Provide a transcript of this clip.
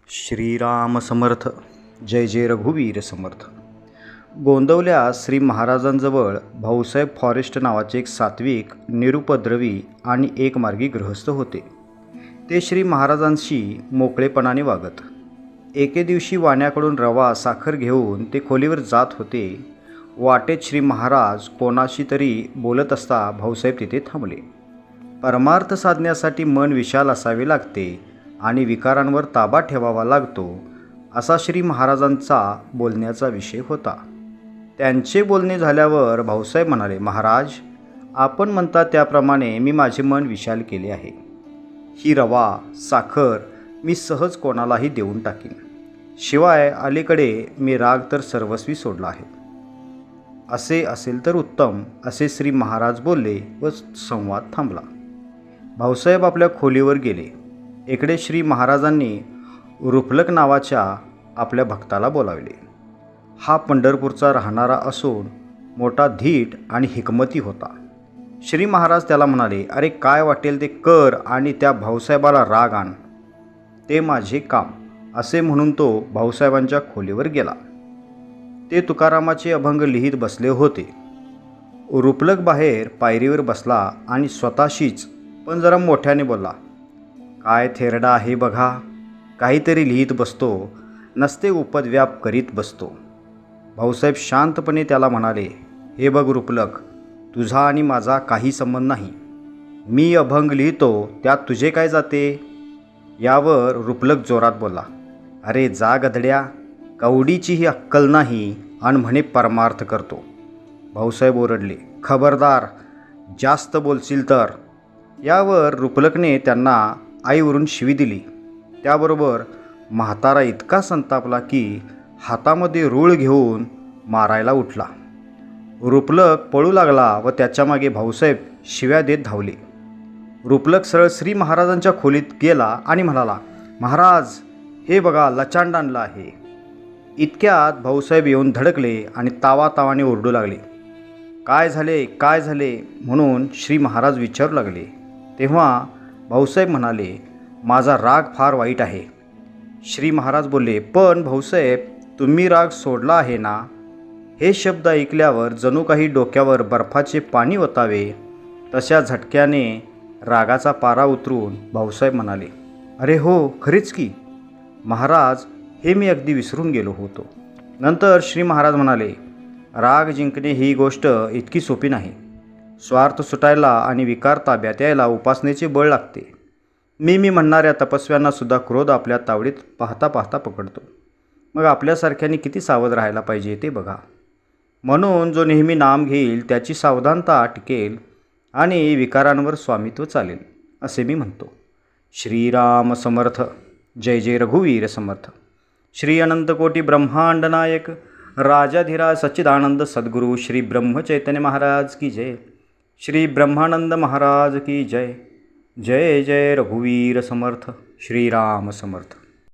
श्रीराम समर्थ. जय जय रघुवीर समर्थ. गोंदवल्या श्री महाराजांजवळ भाऊसाहेब फॉरेस्ट नावाचे एक सात्विक, निरुपद्रवी आणि एकमार्गी गृहस्थ होते. ते श्री महाराजांशी मोकळेपणाने वागत. एके दिवशी वाण्याकडून रवा साखर घेऊन ते खोलीवर जात होते. वाटेत श्री महाराज कोणाशी तरी बोलत असता भाऊसाहेब तिथे थांबले. परमार्थ साधण्यासाठी मन विशाल असावे लागते आणि विकारांवर ताबा ठेवावा लागतो, असा श्री महाराजांचा बोलण्याचा विषय होता. त्यांचे बोलणे झाल्यावर भाऊसाहेब म्हणाले, महाराज, आपण म्हणता त्याप्रमाणे मी माझे मन विशाल केले आहे. ही रवा साखर मी सहज कोणालाही देऊन टाकीन. शिवाय अलीकडे मी राग तर सर्वस्वी सोडला आहे. असे असेल तर उत्तम, असे श्री महाराज बोलले व संवाद थांबला. भाऊसाहेब आपल्या खोलीवर गेले. इकडे श्री महाराजांनी रुपलक नावाच्या आपल्या भक्ताला बोलावले. हा पंढरपूरचा राहणारा असून मोठा धीट आणि हिकमती होता. श्री महाराज त्याला म्हणाले, अरे काय वाटेल ते कर आणि त्या भाऊसाहेबाला राग आण, ते माझे काम, असे म्हणून तो भाऊसाहेबांच्या खोलीवर गेला. ते तुकारामाचे अभंग लिहित बसले होते. रुपलक बाहेर पायरीवर बसला आणि स्वतःशीच पण जरा मोठ्याने बोलला, काय थेरडा आहे बघा, काहीतरी लिहित बसतो, नसते उपद्व्याप करीत बसतो. भाऊसाहेब शांतपणे त्याला म्हणाले, हे बघ रुपलक, तुझा आणि माझा काही संबंध नाही. मी अभंग लिहितो, त्यात तुझे काय जाते. यावर रुपलक जोरात बोलला, अरे जा गधड्या, कवडीचीही अक्कल नाही आणि म्हणे परमार्थ करतो. भाऊसाहेब ओरडले, खबरदार, जास्त बोलशील तर. यावर रुपलकने त्यांना आईवरून शिवी दिली. त्याबरोबर म्हातारा इतका संतापला की हातामध्ये रूळ घेऊन मारायला उठला. रुपलक पळू लागला व त्याच्यामागे भाऊसाहेब शिव्या देत धावले. रुपलक सरळ श्री महाराजांच्या खोलीत गेला आणि म्हणाला, महाराज, हे बघा लचांड आणलं आहे. इतक्यात भाऊसाहेब येऊन धडकले आणि तावातावाने ओरडू लागले. काय झाले, काय झाले म्हणून श्री महाराज विचारू लागले. तेव्हा भाऊसाहेब म्हणाले, माझा राग फार वाईट आहे. श्री महाराज बोलले, पण भाऊसाहेब, तुम्ही राग सोडला आहे ना. हे शब्द ऐकल्यावर जणू काही डोक्यावर बर्फाचे पाणी ओतावे तशा झटक्याने रागाचा पारा उतरून भाऊसाहेब म्हणाले, अरे हो, खरेच की महाराज, हे मी अगदी विसरून गेलो होतो. नंतर श्री महाराज म्हणाले, राग जिंकणे ही गोष्ट इतकी सोपी नाही. स्वार्थ सुटायला आणि विकार ताब्यात यायला उपासनेचे बळ लागते. मी म्हणणाऱ्या तपस्व्यांना सुद्धा क्रोध आपल्या तावडीत पाहता पाहता पकडतो. मग आपल्यासारख्यांनी किती सावध राहायला पाहिजे ते बघा. म्हणून जो नेहमी नाम घेईल त्याची सावधानता टिकेल आणि विकारांवर स्वामित्व चालेल, असे मी म्हणतो. श्रीराम समर्थ. जय जय रघुवीर समर्थ. श्री अनंतकोटी ब्रह्मांड नायक राजाधिराज सच्चिदानंद सद्गुरु श्री ब्रह्मचैतन्य महाराज की जय. श्री ब्रह्मानंद महाराज की जय. जय जय रघुवीर समर्थ. श्रीराम समर्थ.